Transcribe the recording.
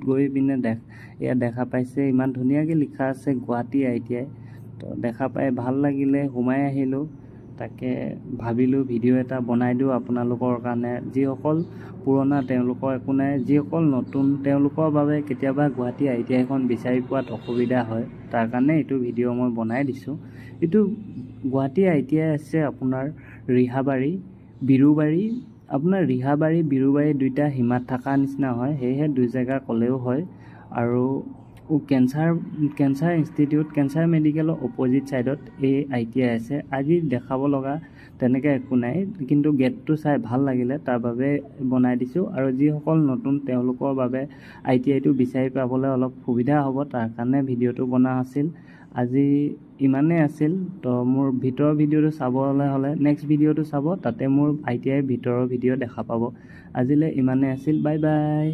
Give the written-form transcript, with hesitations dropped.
গৈ পিনে এয়া দেখা পাইছে ইমান ধুনীয়াকৈ লিখা আছে গুৱাহাটী ITI। তো দেখা পাই ভাল লাগিলে, সোমাই আহিলোঁ। তাকে ভাবিলোঁ ভিডিঅ' এটা বনাই দিওঁ আপোনালোকৰ কাৰণে। যিসকল পুৰণা তেওঁলোকৰ একো নাই, যিসকল নতুন তেওঁলোকৰ বাবে কেতিয়াবা গুৱাহাটী ITIখন বিচাৰি পোৱাত অসুবিধা হয়, তাৰ কাৰণে এইটো ভিডিঅ' মই বনাই দিছোঁ। এইটো গুৱাহাটী ITI আছে আপোনাৰ ৰিহাবাৰী বিৰুবাৰী। আপোনাৰ ৰিহাবাৰী বিৰুবাৰী দুইটা সীমাত থকা নিচিনা হয়, সেয়েহে দুই জেগা ক'লেও হয়। আৰু কেঞ্চাৰ ইনষ্টিটিউট, কেঞ্চাৰ মেডিকেলৰ অপজিট ছাইডত এই ITI আছে। আজি দেখাব লগা তেনেকৈ একো নাই, কিন্তু গেটটো চাই ভাল লাগিলে, তাৰ বাবে বনাই দিছোঁ। আৰু যিসকল নতুন তেওঁলোকৰ বাবে ITIটো বিচাৰি পাবলৈ অলপ সুবিধা হ'ব, তাৰ কাৰণে ভিডিঅ'টো বনোৱা আছিল। আজি ইমানেই আছিল। তো মোৰ ভিতৰৰ ভিডিঅ'টো চাবলৈ হ'লে নেক্সট ভিডিঅ'টো চাব, তাতে মোৰ ITIৰ ভিতৰৰ ভিডিঅ' দেখা পাব। আজিলৈ ইমানেই আছিল। Bye bye.